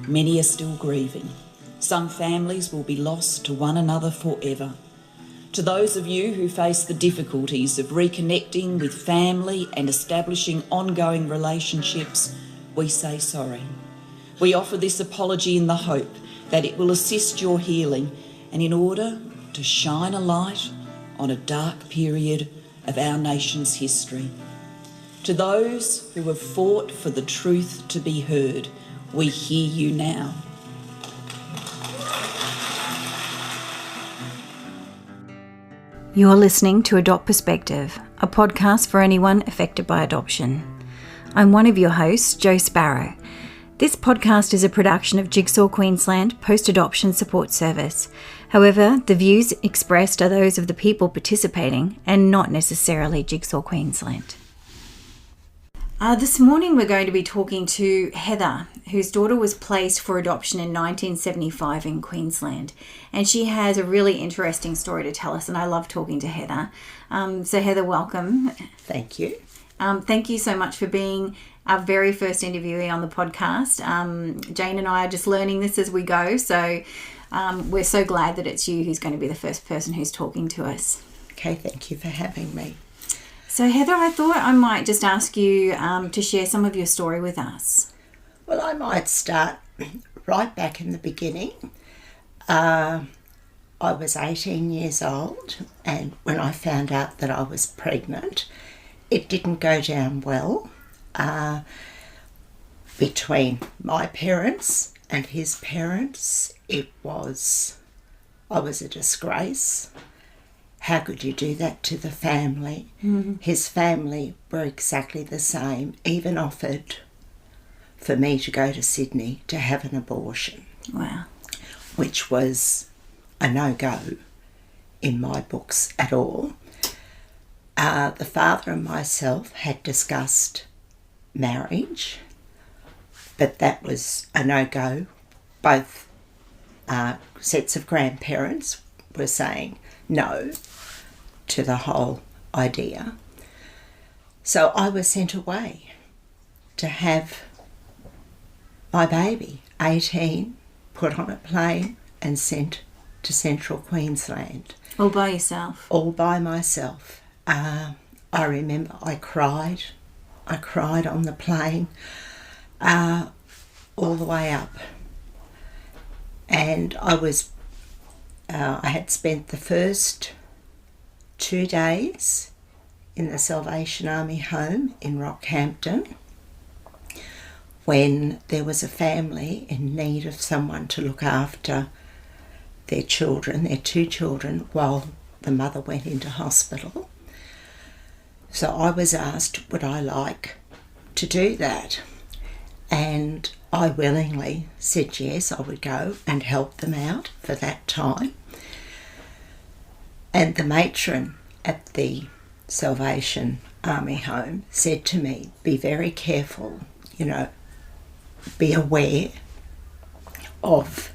Many are still grieving. Some families will be lost to one another forever. To those of you who face the difficulties of reconnecting with family and establishing ongoing relationships, we say sorry. We offer this apology in the hope that it will assist your healing and in order to shine a light on a dark period of our nation's history. To those who have fought for the truth to be heard, we hear you now. You're listening to Adopt Perspective, a podcast for anyone affected by adoption. I'm one of your hosts, Jo Sparrow. This podcast is a production of Jigsaw Queensland Post-Adoption Support Service. However, the views expressed are those of the people participating and not necessarily Jigsaw Queensland. This morning we're going to be talking to Heather, whose daughter was placed for adoption in 1975 in Queensland. And she has a really interesting story to tell us, and I love talking to Heather. So Heather, welcome. Thank you. Thank you so much for being our very first interviewee on the podcast. Jane and I are just learning this as we go, so we're so glad that it's you who's going to be the first person who's talking to us. Okay, thank you for having me. So Heather, I thought I might just ask you to share some of your story with us. Well, I might start right back in the beginning. I was 18 years old, and when I found out that I was pregnant, it didn't go down well between my parents and his parents. I was a disgrace. How could you do that to the family? Mm-hmm. His family were exactly the same, even offered for me to go to Sydney to have an abortion. Wow. Which was a no-go in my books at all. The father and myself had discussed marriage, but that was a no-go. Both sets of grandparents were saying no to the whole idea. So I was sent away to have my baby, 18, put on a plane and sent to Central Queensland. All by yourself? All by myself. I remember I cried on the plane all the way up. And I had spent the first 2 days in the Salvation Army home in Rockhampton when there was a family in need of someone to look after their children, their 2 children, while the mother went into hospital. So I was asked, would I like to do that? And I willingly said yes, I would go and help them out for that time. And the matron at the Salvation Army home said to me, be very careful, be aware of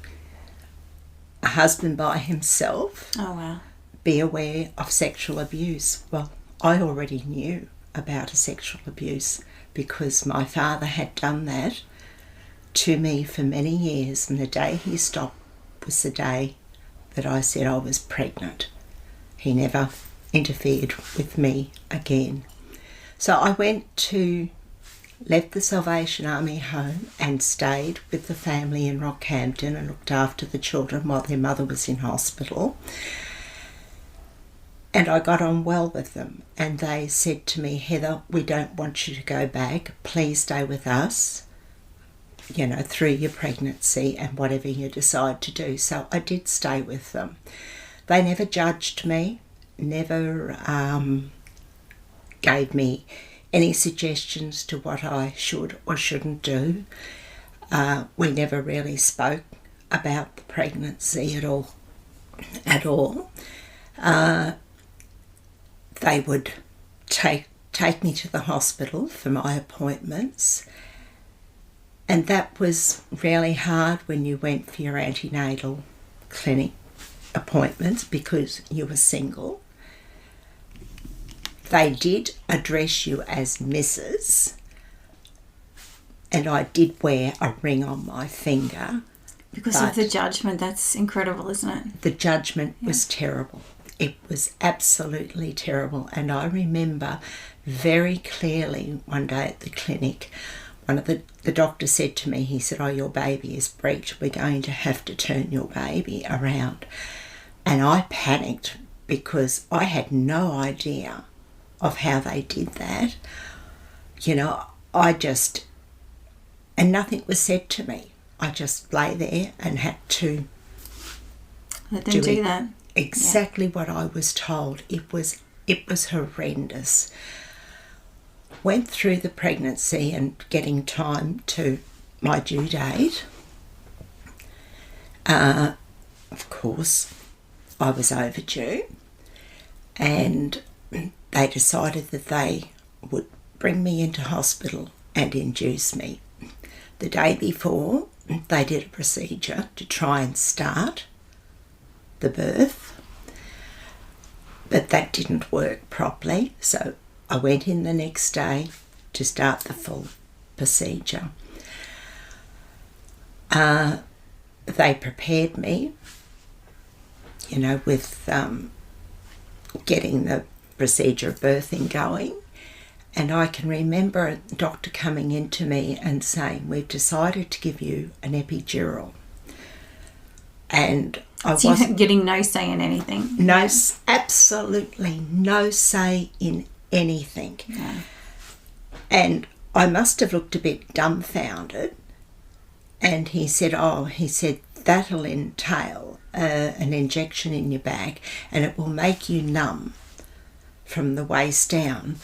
a husband by himself. Oh, wow. Be aware of sexual abuse. Well, I already knew about a sexual abuse because my father had done that to me for many years, and the day he stopped was the day that I said I was pregnant. He never interfered with me again. So I left the Salvation Army home and stayed with the family in Rockhampton and looked after the children while their mother was in hospital. And I got on well with them, and they said to me, Heather, we don't want you to go back. Please stay with us, through your pregnancy and whatever you decide to do. So I did stay with them. They never judged me, never gave me any suggestions to what I should or shouldn't do. We never really spoke about the pregnancy at all. They would take me to the hospital for my appointments, and that was really hard when you went for your antenatal clinic appointments because you were single. They did address you as Mrs. And I did wear a ring on my finger. Because of the judgment. That's incredible, isn't it? The judgment was terrible. It was absolutely terrible. And I remember very clearly one day at the clinic, one of the doctor said to me, he said, "Oh, your baby is breech. We're going to have to turn your baby around." And I panicked because I had no idea of how they did that. You know, and nothing was said to me. I just lay there and had to Let them do that. Exactly what I was told. It was horrendous. Went through the pregnancy and getting time to my due date. Of course, I was overdue, and they decided that they would bring me into hospital and induce me. The day before, they did a procedure to try and start the birth, but that didn't work properly, so I went in the next day to start the full procedure. They prepared me, you know, with getting the procedure of birthing going. And I can remember a doctor coming into me and saying, "We've decided to give you an epidural." And I So wasn't you're getting no say in anything. absolutely no say in anything. No. And I must have looked a bit dumbfounded. And he said, "That'll entail an injection in your back, and it will make you numb from the waist down."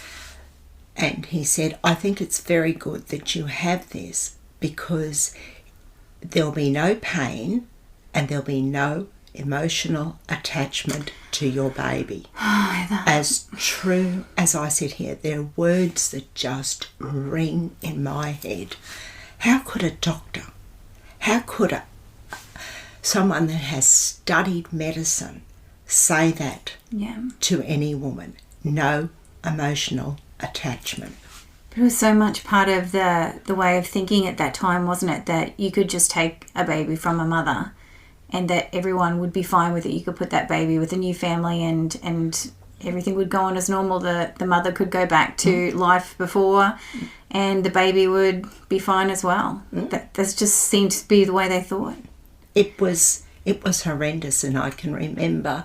And he said, "I think it's very good that you have this, because there'll be no pain and there'll be no emotional attachment to your baby." As true as I sit here, there are words that just ring in my head. How could a doctor, how could someone that has studied medicine say that to any woman? No emotional attachment. But it was so much part of the way of thinking at that time, wasn't it? That you could just take a baby from a mother and that everyone would be fine with it. You could put that baby with a new family and everything would go on as normal. The mother could go back to life before and the baby would be fine as well. That just seemed to be the way they thought. It was horrendous, and I can remember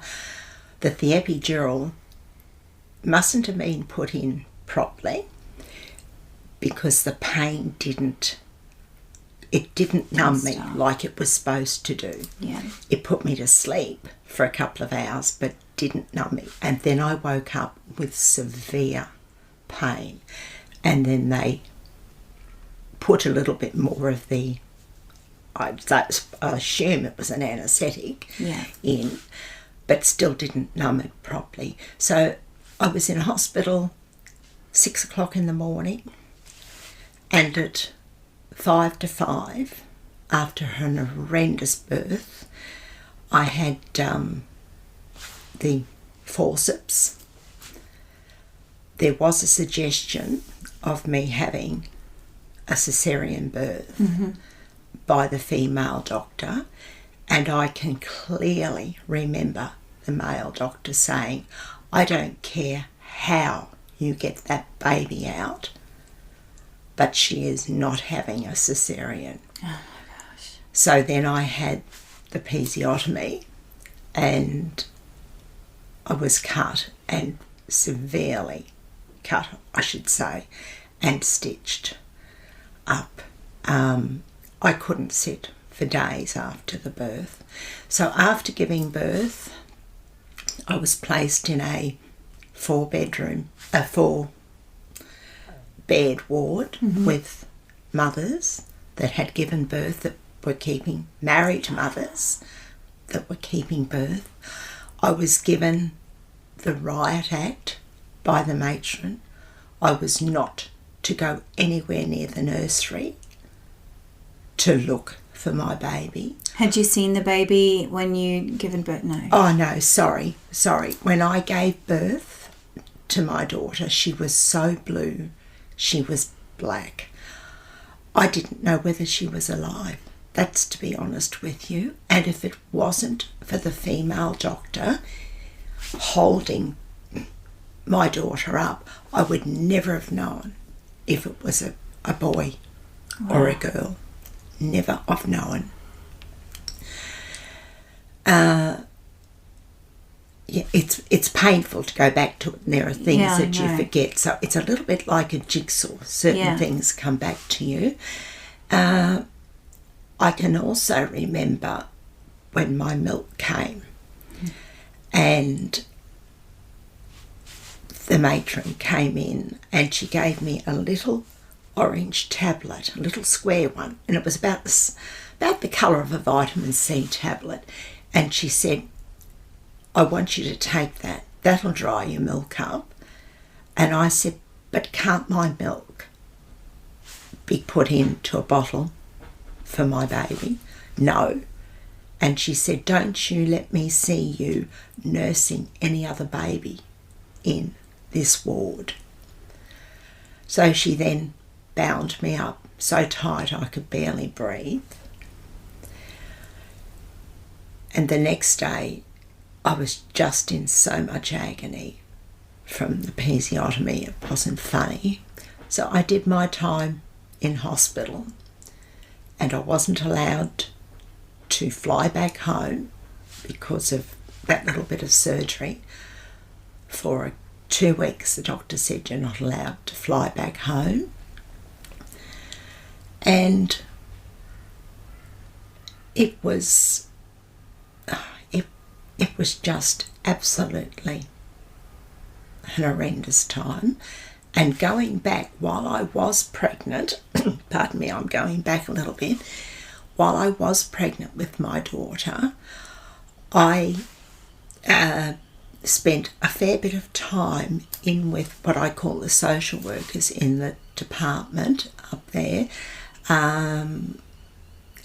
that the epidural mustn't have been put in properly because the pain didn't numb me like it was supposed to do. Yeah. It put me to sleep for a couple of hours but didn't numb me. And then I woke up with severe pain. And then they put a little bit more of I assume it was an anaesthetic in, but still didn't numb it properly. So I was in hospital 6 o'clock in the morning, and at 5 to 5, after an horrendous birth, I had the forceps. There was a suggestion of me having a caesarean birth by the female doctor, and I can clearly remember the male doctor saying, "I don't care how you get that baby out, but she is not having a caesarean." Oh my gosh. So then I had the episiotomy, and I was cut, and severely cut, I should say, and stitched up. I couldn't sit for days after the birth. So after giving birth, I was placed in a 4-bed ward with mothers that had given birth, that were married mothers that were keeping birth. I was given the Riot Act by the matron. I was not to go anywhere near the nursery to look for my baby. Had you seen the baby when you given birth? No. Oh no, sorry. When I gave birth to my daughter, she was so blue, she was black. I didn't know whether she was alive. That's to be honest with you. And if it wasn't for the female doctor holding my daughter up, I would never have known if it was a boy or a girl. Never have known. Yeah, it's painful to go back to it, and there are things that you forget. So it's a little bit like a jigsaw. Certain things come back to you. I can also remember when my milk came and the matron came in and she gave me a little orange tablet, a little square one, and it was about the colour of a vitamin C tablet. And she said, I want you to take that. That'll dry your milk up. And I said, but can't my milk be put into a bottle for my baby? No. And she said, don't you let me see you nursing any other baby in this ward. So she then bound me up so tight I could barely breathe. And the next day, I was just in so much agony from the episiotomy. It wasn't funny. So I did my time in hospital, and I wasn't allowed to fly back home because of that little bit of surgery. For 2 weeks, the doctor said you're not allowed to fly back home. And it was just absolutely an horrendous time. And going back while I was pregnant, pardon me, I'm going back a little bit, while I was pregnant with my daughter, I spent a fair bit of time in with what I call the social workers in the department up there,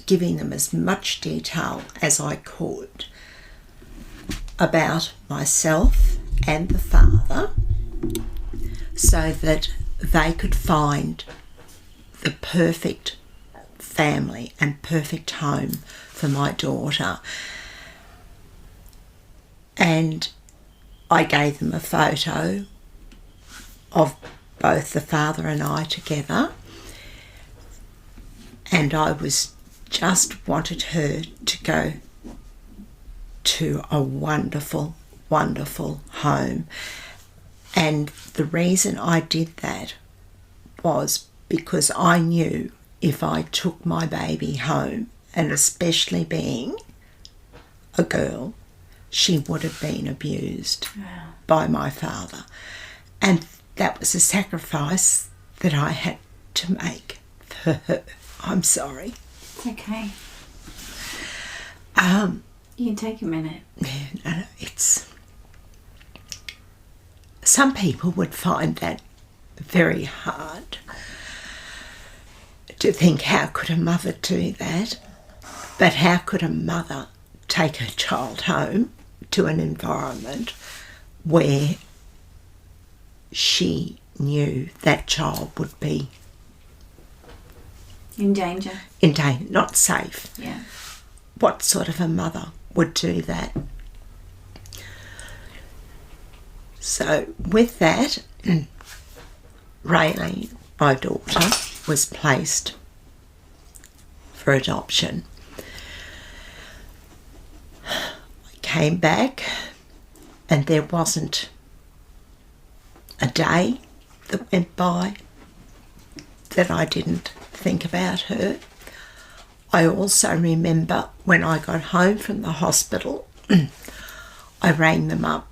giving them as much detail as I could about myself and the father so that they could find the perfect family and perfect home for my daughter. And I gave them a photo of both the father and I together, and I just wanted her to go to a wonderful, wonderful home. And the reason I did that was because I knew if I took my baby home, and especially being a girl, she would have been abused by my father. And that was a sacrifice that I had to make for her. I'm sorry. It's okay. You can take a minute. No, some people would find that very hard to think, how could a mother do that? But how could a mother take her child home to an environment where she knew that child would be in danger, not safe? Yeah. What sort of a mother would do that? So with that, Raylene, my daughter, was placed for adoption. I came back and there wasn't a day that went by that I didn't think about her. I also remember when I got home from the hospital, I rang them up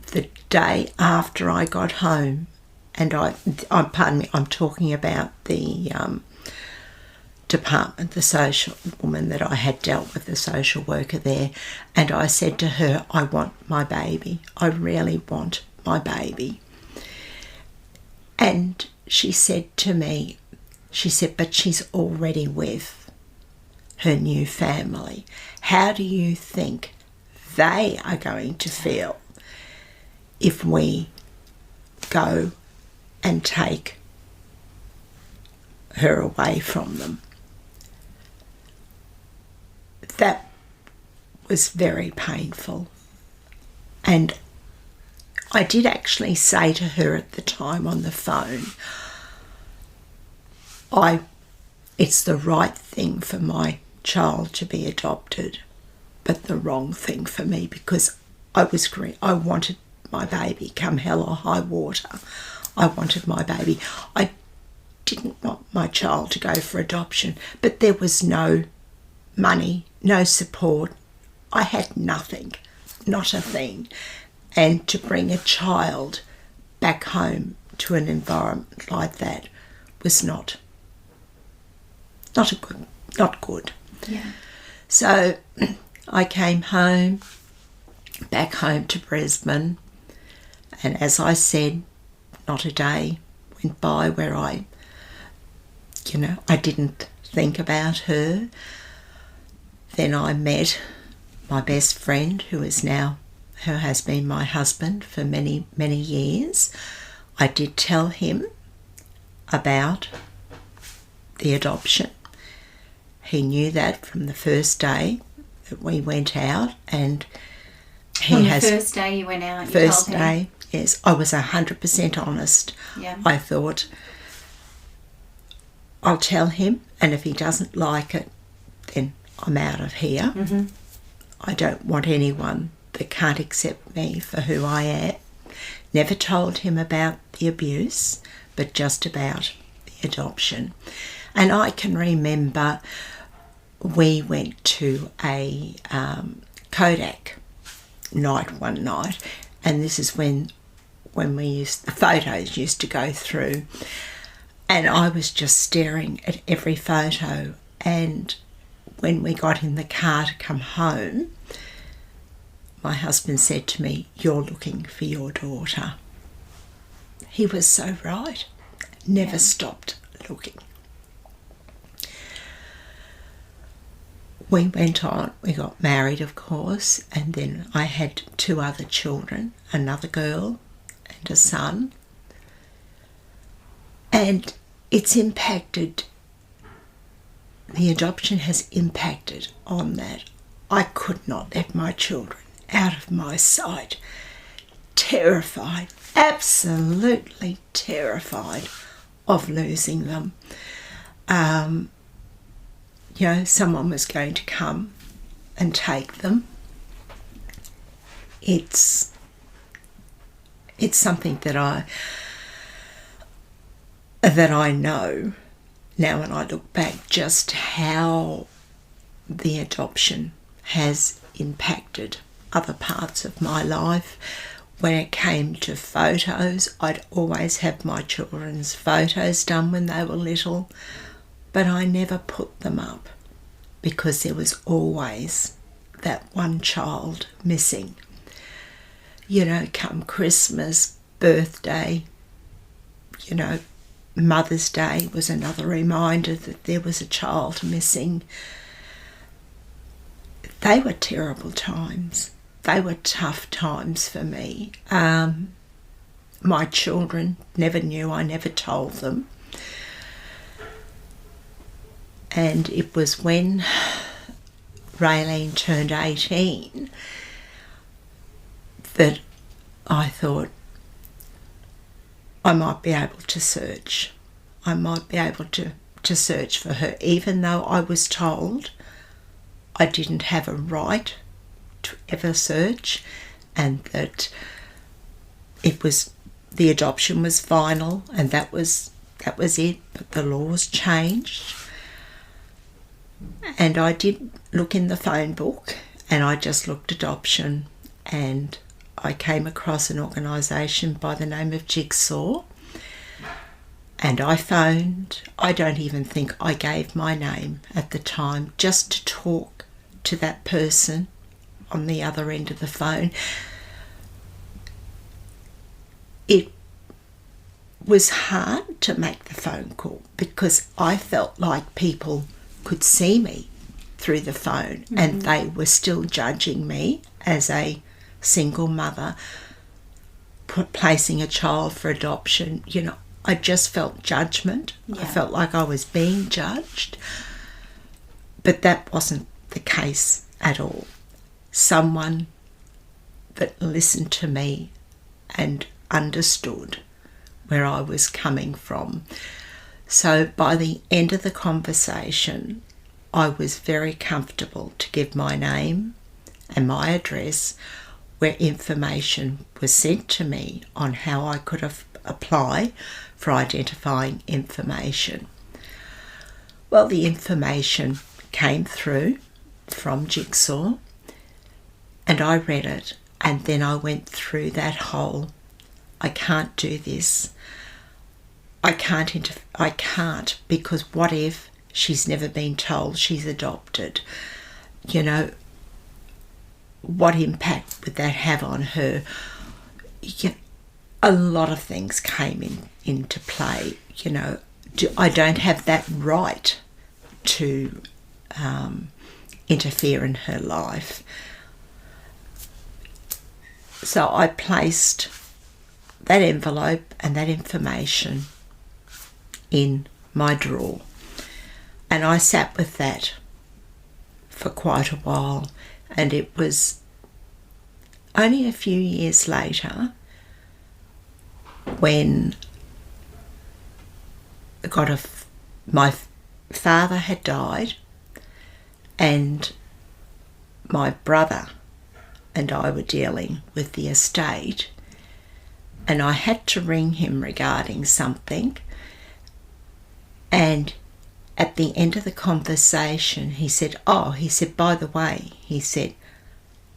the day after I got home, and pardon me, I'm talking about the department, the social woman that I had dealt with, the social worker there, and I said to her, I want my baby. I really want my baby. And she said to me, but she's already with her new family. How do you think they are going to feel if we go and take her away from them. That was very painful. And I did actually say to her at the time on the phone, it's the right thing for my child to be adopted, but the wrong thing for me, because I wanted my baby, come hell or high water. I wanted my baby. I didn't want my child to go for adoption, but there was no money, no support. I had nothing, not a thing. And to bring a child back home to an environment like that was not good. Yeah. So I came back home to Brisbane, and as I said, not a day went by where I didn't think about her. Then I met my best friend, who has been my husband for many, many years. I did tell him about the adoption. He knew that from the first day that we went out, and first day you went out, you told him? First day, yes. I was 100% honest. Yeah. I thought, I'll tell him, and if he doesn't like it, then I'm out of here. Mm-hmm. I don't want anyone that can't accept me for who I am. Never told him about the abuse, but just about the adoption. And I can remember we went to a Kodak night one night, and this is when the photos used to go through, and I was just staring at every photo. And when we got in the car to come home, my husband said to me, "You're looking for your daughter." He was so right. Never stopped looking. We went on, we got married, of course, and then I had 2 other children, another girl and a son. And it's impacted, the adoption has impacted on that. I could not let my children out of my sight. Terrified, absolutely terrified of losing them. Someone was going to come and take them. It's something that I know now when I look back, just how the adoption has impacted other parts of my life. When it came to photos, I'd always have my children's photos done when they were little, but I never put them up because there was always that one child missing. Come Christmas, birthday, Mother's Day was another reminder that there was a child missing. They were terrible times. They were tough times for me. My children never knew. I never told them. And it was when Raylene turned 18 that I thought I might be able to search. I might be able to search for her, even though I was told I didn't have a right to ever search, and that the adoption was final and that was it. But the laws changed, and I did look in the phone book, and I just looked adoption, and I came across an organisation by the name of Jigsaw, and I phoned. I don't even think I gave my name at the time, just to talk to that person on the other end of the phone. It was hard to make the phone call because I felt like people could see me through the phone, and they were still judging me as a single mother placing a child for adoption. I just felt judgment. I felt like I was being judged. But that wasn't the case at all. Someone that listened to me and understood where I was coming from. So by the end of the conversation, I was very comfortable to give my name and my address, where information was sent to me on how I could apply for identifying information. Well, the information came through from Jigsaw, and I read it, and then I went through that whole, I can't do this. I can't, because what if she's never been told she's adopted? You know, what impact would that have on her? A lot of things came into play. You know, I don't have that right to interfere in her life. So I placed that envelope and that information in my drawer, and I sat with that for quite a while. And it was only a few years later when my father had died, and my brother and I were dealing with the estate, and I had to ring him regarding something. And at the end of the conversation, he said, by the way, he said,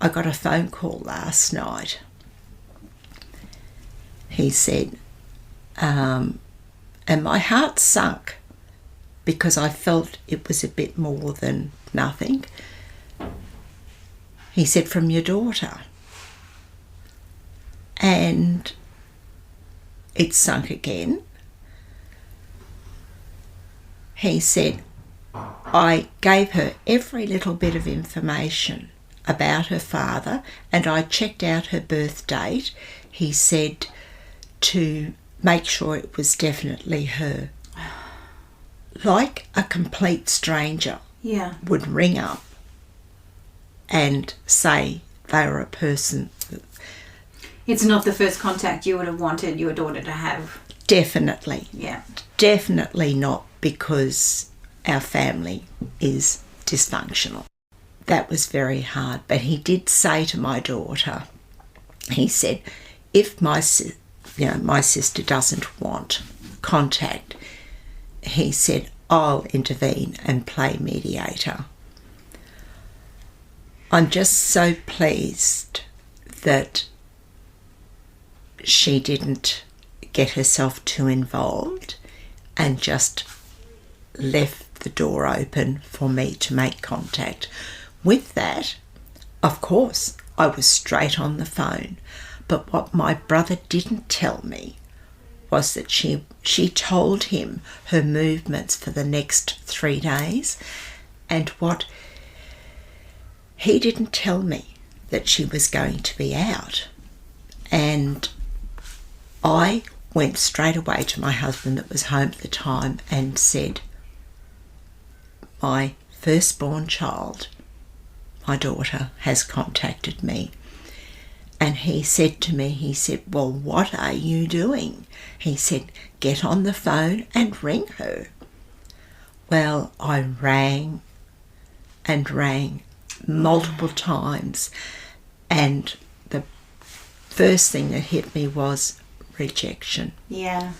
I got a phone call last night. He said, and my heart sunk because I felt it was a bit more than nothing. He said, from your daughter. And it sunk again. He said, I gave her every little bit of information about her father, and I checked out her birth date, he said, to make sure it was definitely her. Like a complete stranger would ring up and say they were a person. It's not the first contact you would have wanted your daughter to have. Definitely. Yeah. Definitely not, because our family is dysfunctional. That was very hard. But he did say to my daughter, he said, if my sister doesn't want contact, he said, I'll intervene and play mediator. I'm just so pleased that she didn't get herself too involved and just left the door open for me to make contact. With that, of course, I was straight on the phone. But what my brother didn't tell me was that she told him her movements for the next 3 days, and what he didn't tell me that she was going to be out. And I went straight away to my husband that was home at the time and said, my firstborn child, my daughter, has contacted me. And he said to me, he said, well, what are you doing? He said, get on the phone and ring her. Well, I rang and rang multiple times, and the first thing that hit me was rejection. Yeah.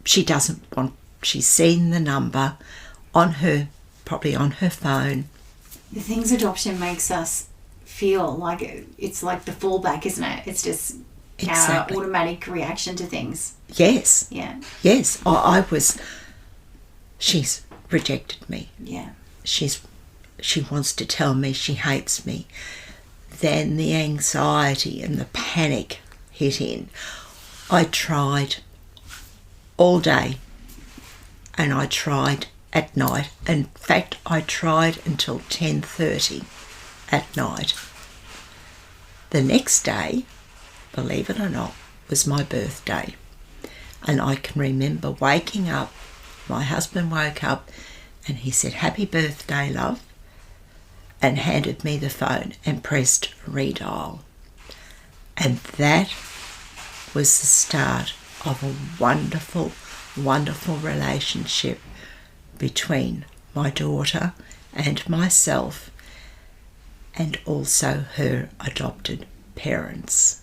She doesn't want, she's seen the number on her, probably on her phone. The things adoption makes us feel like, it's like the fallback, isn't it? It's just Exactly. our automatic reaction to things. Yes. Yeah. Yes. She's rejected me. Yeah. She wants to tell me she hates me. Then the anxiety and the panic hit in. I tried all day, and I tried at night. In fact, I tried until 10:30 at night. The next day, believe it or not, was my birthday. And I can remember waking up, my husband woke up and he said, "Happy birthday, love," and handed me the phone and pressed redial. And that was the start of a wonderful, wonderful relationship between my daughter and myself, and also her adopted parents.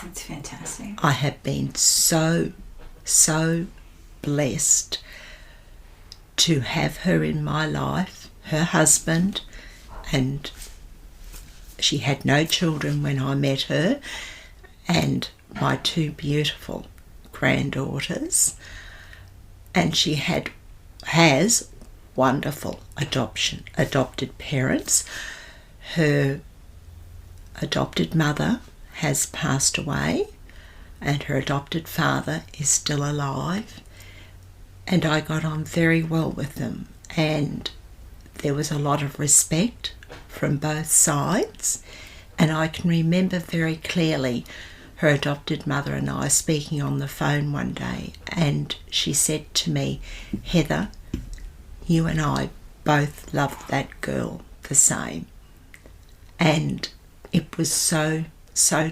That's fantastic. I have been so blessed to have her in my life, her husband, and she had no children when I met her, and my two beautiful granddaughters, and she has wonderful adopted parents. Her adopted mother has passed away and her adopted father is still alive, and I got on very well with them, and there was a lot of respect from both sides. And I can remember very clearly her adopted mother and I speaking on the phone one day, and she said to me, "Heather, you and I both loved that girl the same." And it was so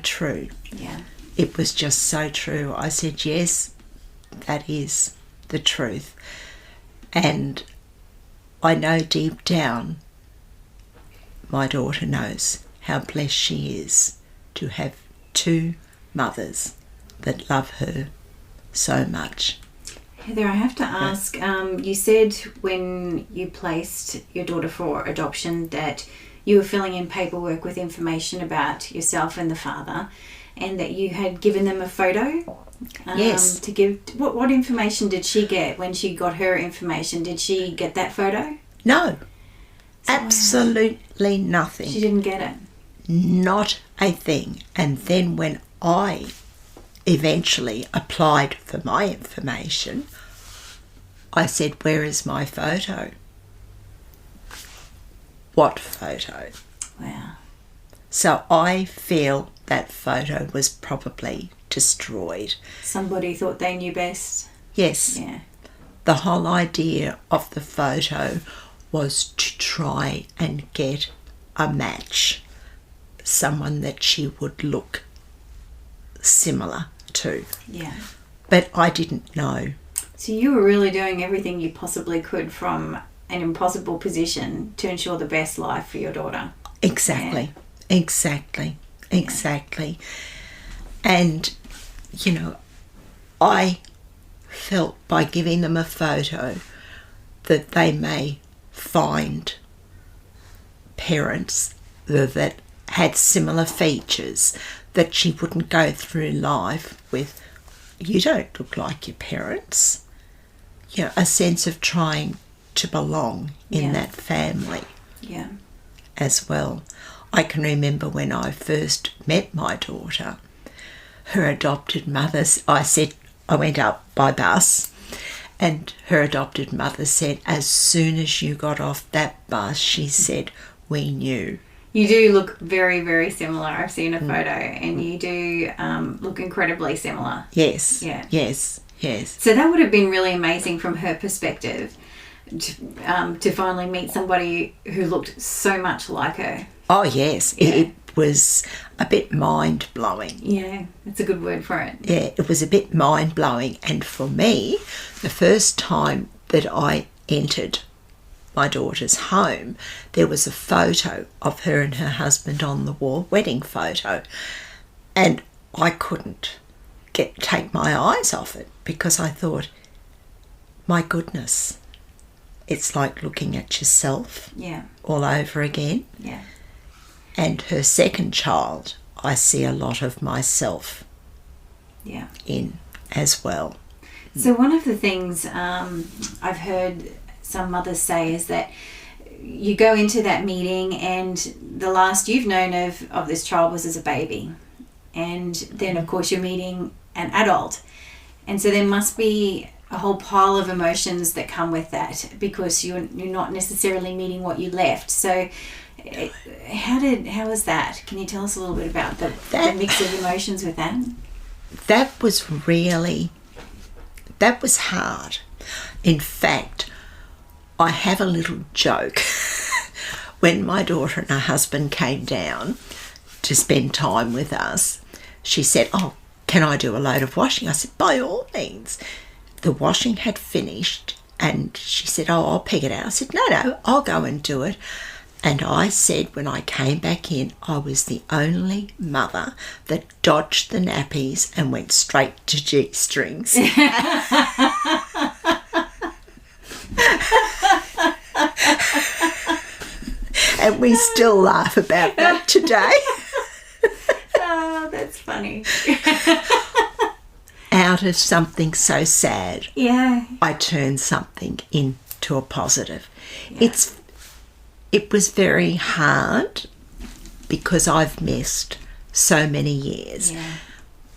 true. Yeah. It was just so true. I said, yes, that is the truth. And I know deep down my daughter knows how blessed she is to have two mothers that love her so much. Heather, I have to ask, you said when you placed your daughter for adoption that you were filling in paperwork with information about yourself and the father, and that you had given them a photo. Yes. To give what information did she get when she got her information? Did she get that photo? No, absolutely nothing. She didn't get it. Not a thing. And then when I eventually applied for my information, I said, "Where is my photo?" What photo? Wow. So I feel that photo was probably destroyed. Somebody thought they knew best. Yes. Yeah. The whole idea of the photo was to try and get a match, someone that she would look similar to. Yeah. But I didn't know. So you were really doing everything you possibly could from an impossible position to ensure the best life for your daughter. Exactly. Yeah. Exactly. And, you know, I felt by giving them a photo that they may find parents that had similar features, that she wouldn't go through life with, "You don't look like your parents." You know, a sense of trying to belong in that family. Yeah. As well. I can remember when I first met my daughter, her adopted mother's, I went up by bus, and her adopted mother said, "As soon as you got off that bus," she said, "we knew." You do look very, very similar. I've seen a photo, and you do look incredibly similar. Yes. Yeah. Yes. So that would have been really amazing from her perspective to finally meet somebody who looked so much like her. Oh, yes. Yeah. It was a bit mind-blowing. Yeah, that's a good word for it. Yeah, it was a bit mind-blowing. And for me, the first time that I entered my daughter's home, there was a photo of her and her husband on the wall, wedding photo. And I couldn't take my eyes off it, because I thought, my goodness, it's like looking at yourself all over again. Yeah. And her second child, I see a lot of myself in as well. So one of the things I've heard some mothers say is that you go into that meeting and the last you've known of this child was as a baby. And then, of course, you're meeting an adult. And so there must be a whole pile of emotions that come with that, because you're not necessarily meeting what you left. So how was that? Can you tell us a little bit about the mix of emotions with that? That was really that was hard. In fact, I have a little joke. When my daughter and her husband came down to spend time with us, she said, "Oh, can I do a load of washing?" I said, "By all means." The washing had finished and she said, "Oh, I'll peg it out." I said, No, I'll go and do it. And I said when I came back in, I was the only mother that dodged the nappies and went straight to G-strings. And we still laugh about that today. Oh, that's funny. Out of something so sad, Yeah. I turned something into a positive. It was very hard because I've missed so many years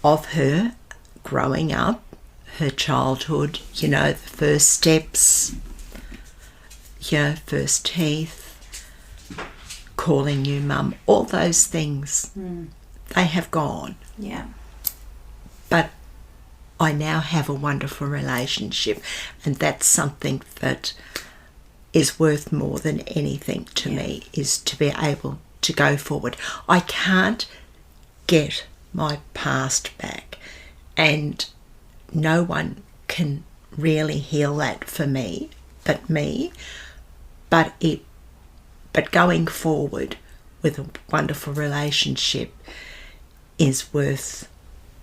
of her growing up, her childhood, the first steps, first teeth, calling you mum, all those things, they have gone. Yeah. But I now have a wonderful relationship, and that's something that is worth more than anything to me, is to be able to go forward. I can't get my past back, and no one can really heal that for me but me. But going forward with a wonderful relationship is worth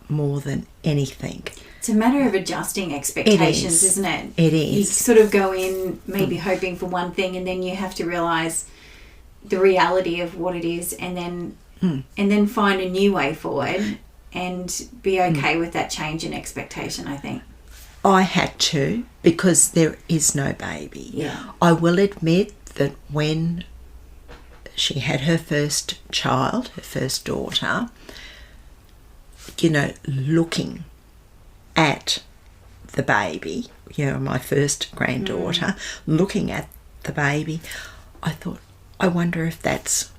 more than anything. It's a matter of adjusting expectations, isn't it? It is. You sort of go in maybe hoping for one thing, and then you have to realise the reality of what it is, and then find a new way forward and be okay with that change in expectation, I think. I had to, because there is no baby. Yeah. I will admit that when she had her first child, her first daughter, looking at the baby, my first granddaughter, looking at the baby, I thought, I wonder if that's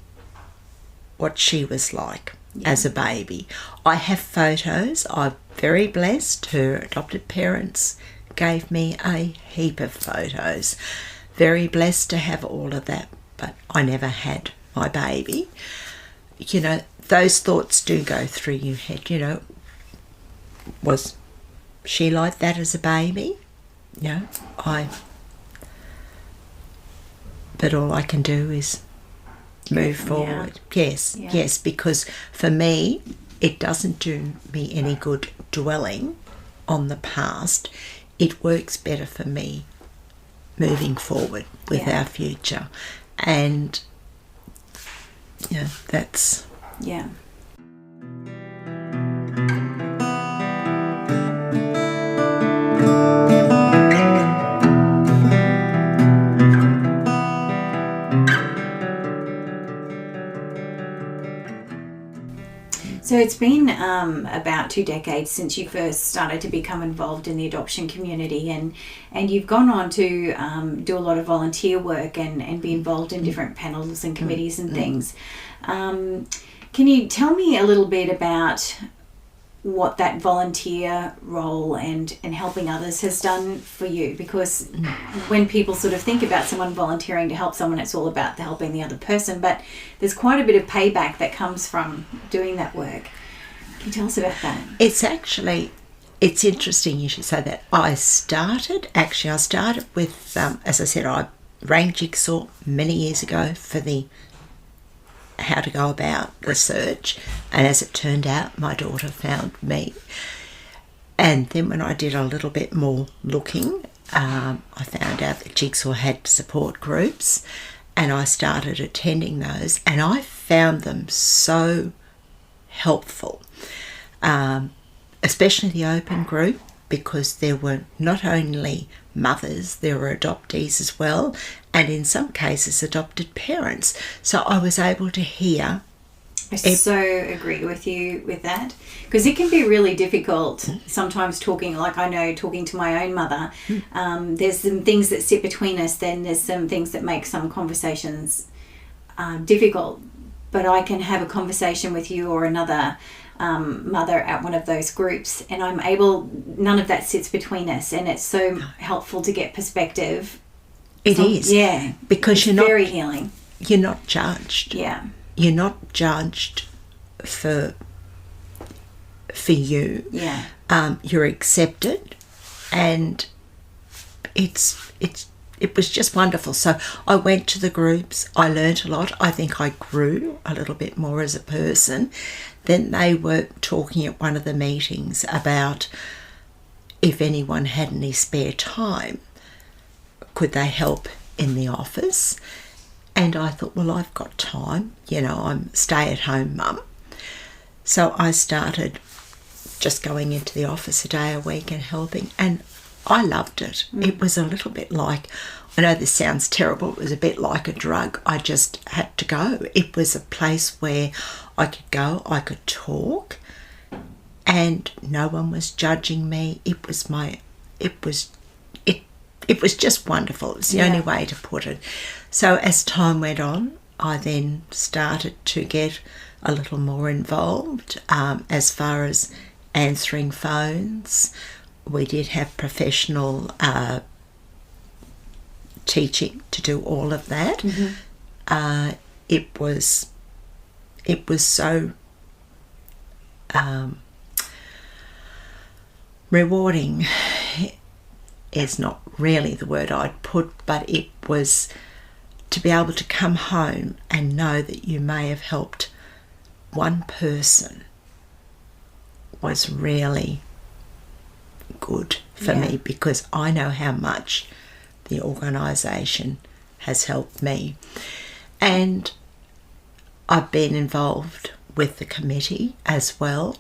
what she was like as a baby. I have photos. I'm very blessed. Her adopted parents gave me a heap of photos. Very blessed to have all of that, but I never had my baby. Those thoughts do go through your head, was she like that as a baby? But all I can do is move forward. Yes, because for me, it doesn't do me any good dwelling on the past. It works better for me moving forward with our future. And, that's... Yeah. So it's been about 2 decades since you first started to become involved in the adoption community, and you've gone on to do a lot of volunteer work and be involved in different panels and committees and things. Can you tell me a little bit about what that volunteer role and helping others has done for you? Because when people sort of think about someone volunteering to help someone, it's all about helping the other person, but there's quite a bit of payback that comes from doing that work. Can you tell us about that? It's interesting you should say that. I started with, as I said, I rang Jigsaw many years ago for the how to go about the search, and as it turned out, my daughter found me. And then when I did a little bit more looking, I found out that Jigsaw had support groups, and I started attending those, and I found them so helpful, especially the open group, because there were not only mothers, there were adoptees as well, and in some cases adopted parents. So I was able to hear. I so agree with you with that, because it can be really difficult sometimes talking to my own mother. There's some things that sit between us, then there's some things that make some conversations difficult, but I can have a conversation with you or another mother at one of those groups, and none of that sits between us, and it's so helpful to get perspective. It is. Yeah. Because it's very healing. You're not judged. Yeah. You're not judged for you. Yeah. You're accepted, and it was just wonderful. So I went to the groups. I learnt a lot. I think I grew a little bit more as a person. Then they were talking at one of the meetings about if anyone had any spare time, could they help in the office? And I thought, well, I've got time. I'm a stay-at-home mum. So I started just going into the office a day a week and helping, and I loved it. It was a little bit like, I know this sounds terrible, it was a bit like a drug. I just had to go. It was a place where I could go, I could talk, and no one was judging me. It was just wonderful. It was the only way to put it. So as time went on, I then started to get a little more involved as far as answering phones. We did have professional teaching to do all of that. Mm-hmm. It was so rewarding is not really the word I'd put, but it was to be able to come home and know that you may have helped one person was really good for me, because I know how much the organisation has helped me. And I've been involved with the committee as well,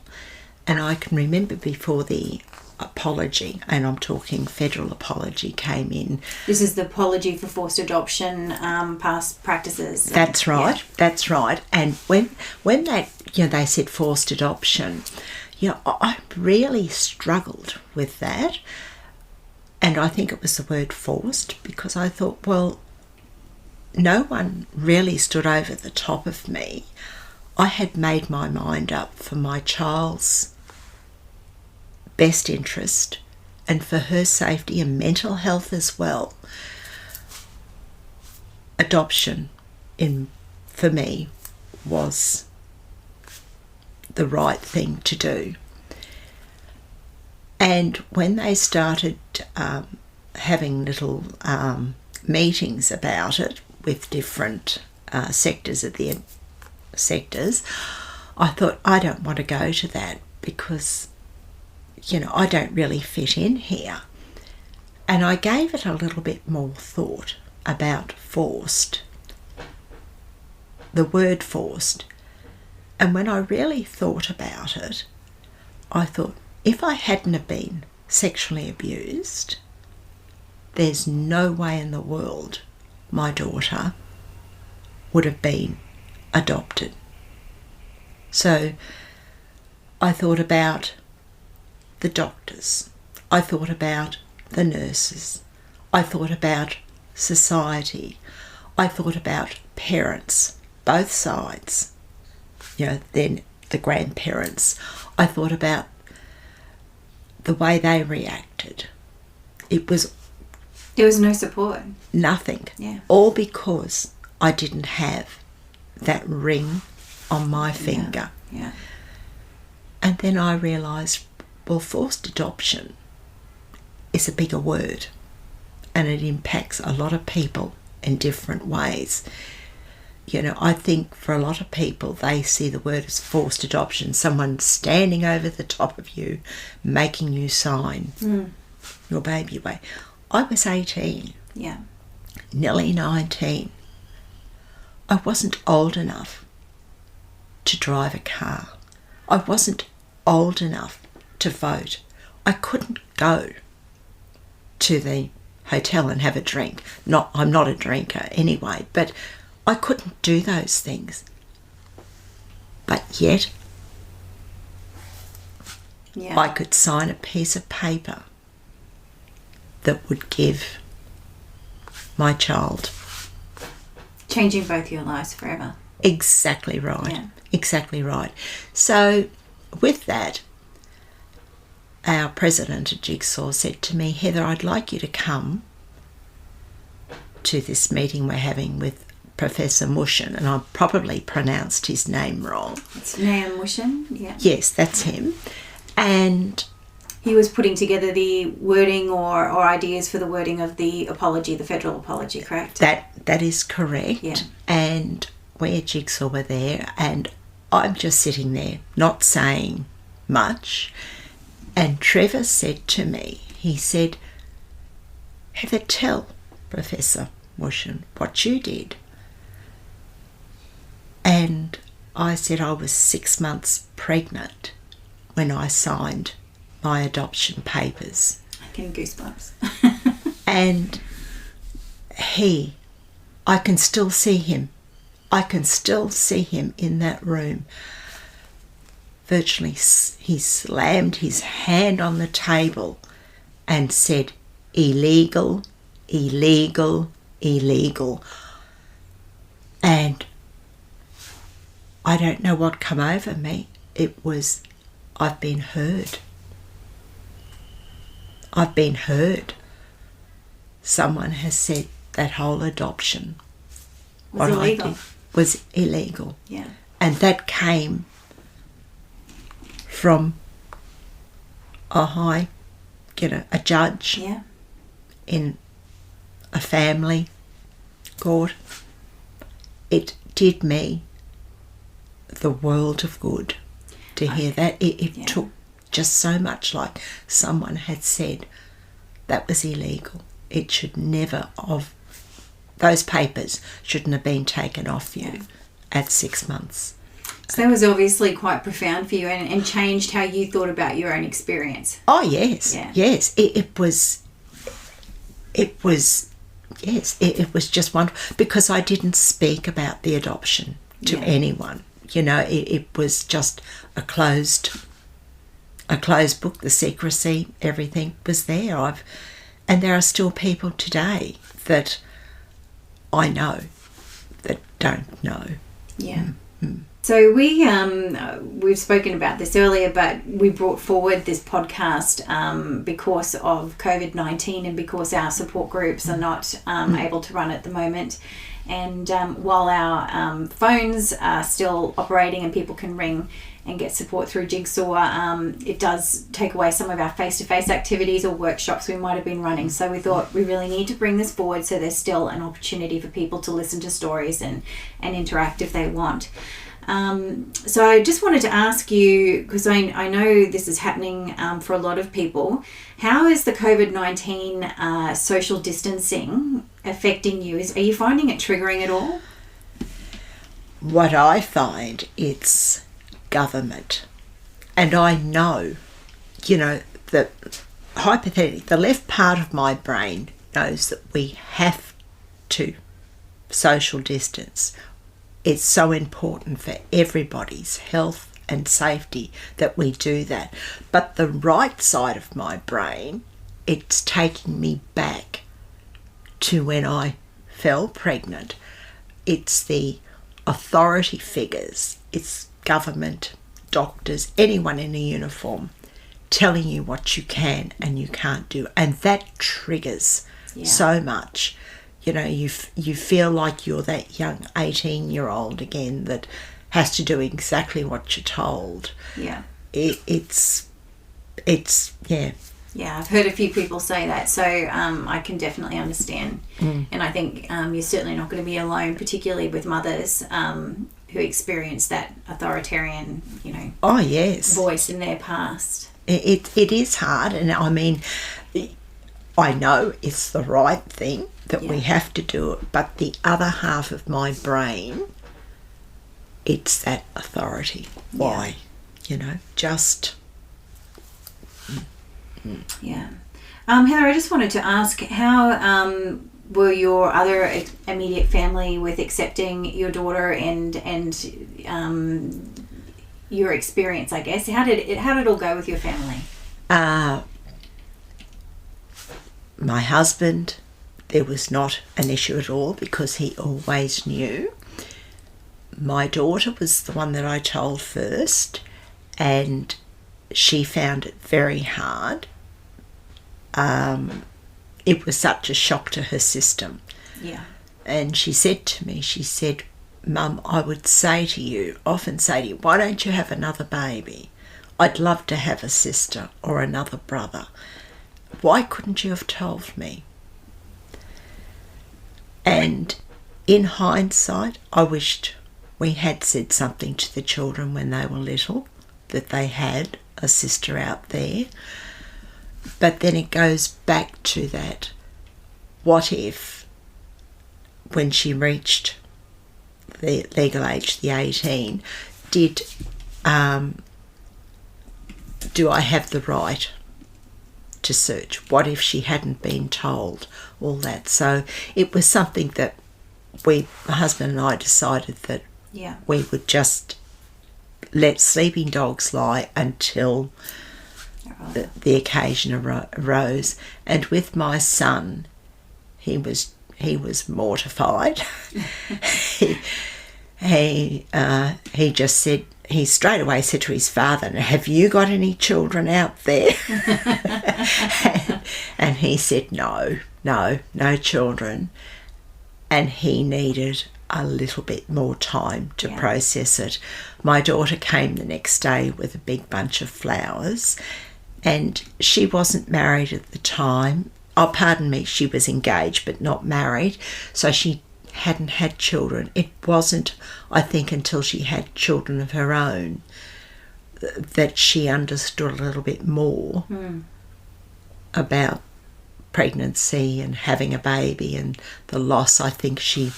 and I can remember before the apology, and I'm talking federal apology, came in. This is the apology for forced adoption, past practices. That's right. Yeah. That's right. And when that, they said forced adoption, I really struggled with that. And I think it was the word forced, because I thought, well, no one really stood over the top of me. I had made my mind up for my child's best interest and for her safety and mental health as well. Adoption for me was the right thing to do. And when they started having little meetings about it with different sectors, I thought, I don't want to go to that, because I don't really fit in here. And I gave it a little bit more thought about forced, the word forced. And when I really thought about it, I thought, if I hadn't have been sexually abused, there's no way in the world my daughter would have been adopted. So I thought about the doctors, I thought about the nurses, I thought about society, I thought about parents, both sides, then the grandparents. I thought about the way they reacted. There was no support. Nothing. Yeah. All because I didn't have that ring on my finger. Yeah. And then I realised, well, forced adoption is a bigger word, and it impacts a lot of people in different ways. I think for a lot of people, they see the word as forced adoption, someone standing over the top of you, making you sign your baby away. I was 18, nearly 19. I wasn't old enough to drive a car. I wasn't old enough to vote. I couldn't go to the hotel and have a drink. I'm not a drinker anyway, but I couldn't do those things. But yet, I could sign a piece of paper that would give my child. Changing both your lives forever. Exactly right. Yeah. Exactly right. So with that, our president at Jigsaw said to me, Heather, I'd like you to come to this meeting we're having with Professor Mushin, and I probably pronounced his name wrong. It's Liam Mushin, yeah. Yes, that's him. And he was putting together the wording or ideas for the wording of the apology, the federal apology, correct? That is correct. Yeah. And we at Jigsaw were there, and I'm just sitting there, not saying much. And Trevor said to me, he said, Heather, tell Professor Mushin what you did. And I said I was 6 months pregnant when I signed my adoption papers. I'm getting goosebumps. And I can still see him. I can still see him in that room. Virtually, he slammed his hand on the table and said, illegal, illegal, illegal. And I don't know what come over me. It was, I've been heard. I've been heard. Someone has said that whole adoption Was illegal. Was illegal. Yeah. And that came from a judge Yeah. in a family court. It did me the world of good to hear that. It took just so much, like someone had said that was illegal. It should never have, those papers shouldn't have been taken off you at 6 months. So that was obviously quite profound for you and changed how you thought about your own experience. Oh yes, yes. It was just wonderful because I didn't speak about the adoption to anyone. It was just a closed book. The secrecy, everything was there. And there are still people today that I know that don't know. Yeah. Mm-hmm. So we've spoken about this earlier, but we brought forward this podcast because of COVID-19 and because our support groups are not able to run at the moment. And while our phones are still operating and people can ring and get support through Jigsaw, it does take away some of our face-to-face activities or workshops we might have been running. So we thought we really need to bring this forward so there's still an opportunity for people to listen to stories and interact if they want. So I just wanted to ask you, because I know this is happening for a lot of people, how is the COVID-19 social distancing affecting you? Are you finding it triggering at all? What I find, it's government. And I know, that hypothetically, the left part of my brain knows that we have to social distance. It's so important for everybody's health and safety that we do that. But the right side of my brain, it's taking me back to when I fell pregnant. It's the authority figures, it's government, doctors, anyone in a uniform telling you what you can and you can't do. And that triggers so much. You feel like you're that young 18-year-old again that has to do exactly what you're told. Yeah. It's Yeah, I've heard a few people say that, so I can definitely understand. And I think you're certainly not going to be alone, particularly with mothers who experience that authoritarian, voice in their past. It is hard, and I mean, I know it's the right thing that we have to do it, but the other half of my brain, it's that authority. Why? Just... Yeah. Heather, I just wanted to ask, how were your other immediate family with accepting your daughter and your experience, I guess? How did it all go with your family? My husband, there was not an issue at all because he always knew. My daughter was the one that I told first, and she found it very hard. It was such a shock to her system. Yeah. And she said to me, she said, Mum, I would often say to you, why don't you have another baby? I'd love to have a sister or another brother. Why couldn't you have told me? And in hindsight, I wished we had said something to the children when they were little, that they had a sister out there. But then it goes back to that, what if, when she reached the legal age, the 18, do I have the right to search? What if she hadn't been told all that? So it was something that my husband and I decided that we would just let sleeping dogs lie until the occasion arose. And with my son, he was mortified. he just said, he straight away said to his father, have you got any children out there? and he said, no children. And he needed a little bit more time to process it. My daughter came the next day with a big bunch of flowers, and she wasn't married at the time. Oh, pardon me, she was engaged but not married, so she hadn't had children. It wasn't, I think, until she had children of her own that she understood a little bit more about pregnancy and having a baby and the loss. I think she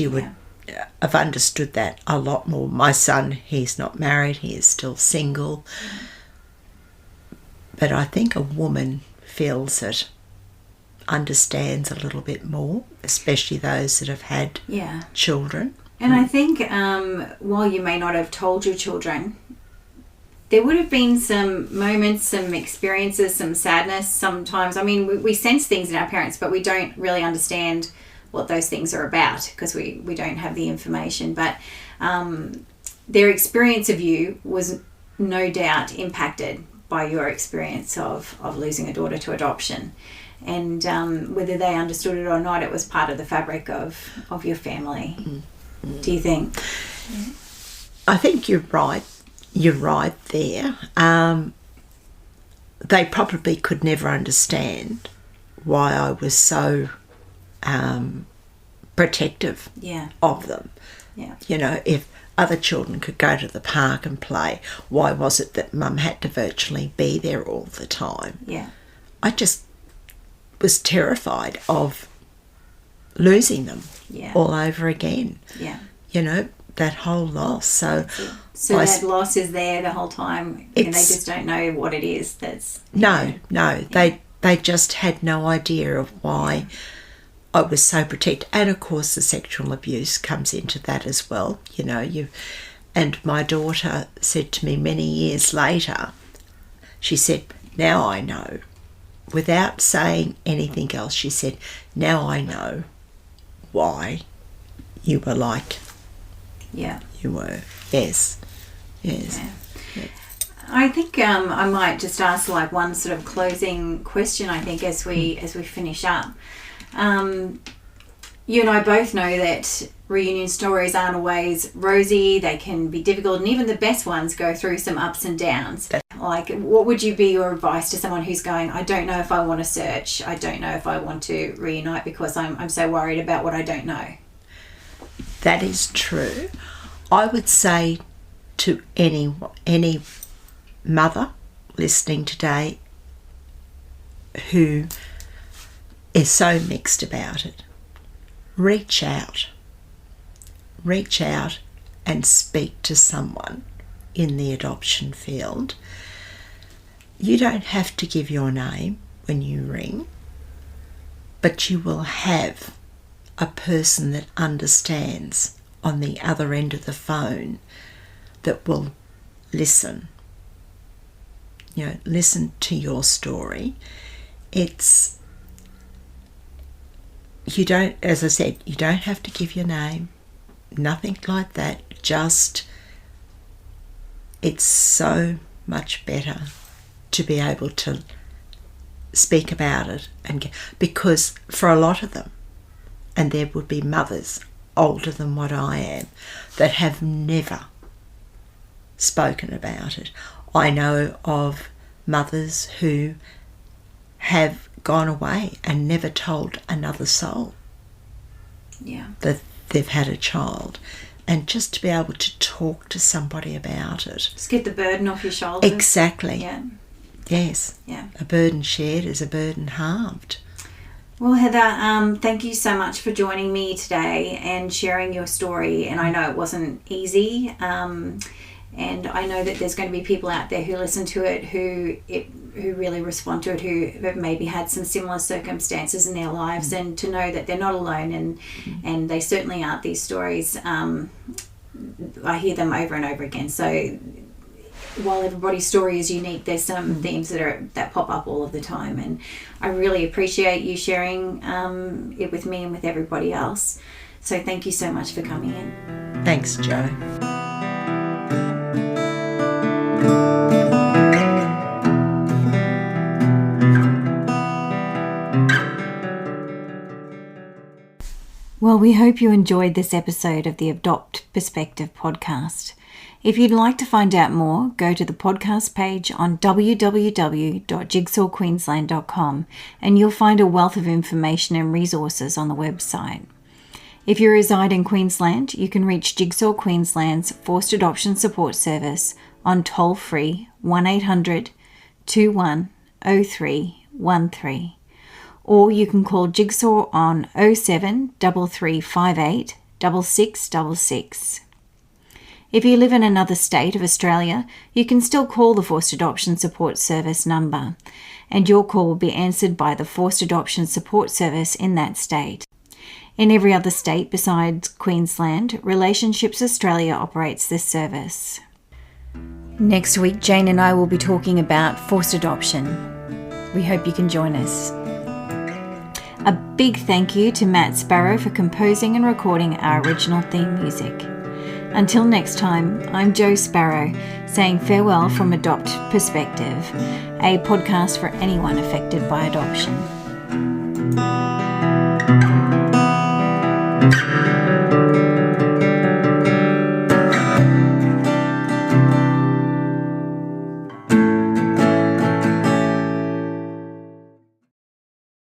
would have understood that a lot more. My son, he's not married, he is still single. But I think a woman feels it, understands a little bit more, especially those that have had children. And I think while you may not have told your children, there would have been some moments, some experiences, some sadness sometimes. I mean, we sense things in our parents, but we don't really understand what those things are about because we don't have the information. But their experience of you was no doubt impacted by your experience of losing a daughter to adoption. And whether they understood it or not, it was part of the fabric of your family. Do you think? I think you're right. You're right there. They probably could never understand why I was so protective of them. Yeah. You know, if other children could go to the park and play, why was it that Mum had to virtually be there all the time? Yeah. I just was terrified of losing them all over again. Yeah. You know, that whole loss. So that loss is there the whole time and they just don't know what it is. No. They just had no idea of why I was so protected. And of course the sexual abuse comes into that as well. You know, and my daughter said to me many years later, she said, now I know. Without saying anything else, she said, now I know why you were like you were. Yes. Yeah. I think I might just ask like one sort of closing question, I think, as we finish up. You and I both know that reunion stories aren't always rosy. They can be difficult, and even the best ones go through some ups and downs. Like, what would you be your advice to someone who's going, I don't know if I want to search, I don't know if I want to reunite because I'm so worried about what I don't know? That is true. I would say to any mother listening today who is so mixed about it, reach out and speak to someone in the adoption field. You don't have to give your name when you ring, but you will have a person that understands on the other end of the phone that will listen. You know, listen to your story. You don't, as I said, you don't have to give your name, nothing like that. Just it's so much better to be able to speak about it, because for a lot of them, and there would be mothers older than what I am that have never spoken about it. I know of mothers who have gone away and never told another soul that they've had a child. And just to be able to talk to somebody about it. Just get the burden off your shoulders. Exactly. Yeah. Yes. Yeah. A burden shared is a burden halved. Well, Heather, thank you so much for joining me today and sharing your story. And I know it wasn't easy. And I know that there's going to be people out there who listen to it who really respond to it, who have maybe had some similar circumstances in their lives, and to know that they're not alone, and they certainly aren't. These stories, I hear them over and over again. So while everybody's story is unique, there's some themes that pop up all of the time, and I really appreciate you sharing it with me and with everybody else. So thank you so much for coming in. Thanks, Jo. Well, we hope you enjoyed this episode of the Adopt Perspective podcast. If you'd like to find out more, go to the podcast page on www.jigsawqueensland.com and you'll find a wealth of information and resources on the website. If you reside in Queensland, you can reach Jigsaw Queensland's Forced Adoption Support Service on toll-free 1800 210313. Or you can call Jigsaw on 07 3358 6666. If you live in another state of Australia, you can still call the Forced Adoption Support Service number, and your call will be answered by the Forced Adoption Support Service in that state. In every other state besides Queensland, Relationships Australia operates this service. Next week, Jane and I will be talking about forced adoption. We hope you can join us. A big thank you to Matt Sparrow for composing and recording our original theme music. Until next time, I'm Jo Sparrow, saying farewell from Adopt Perspective, a podcast for anyone affected by adoption.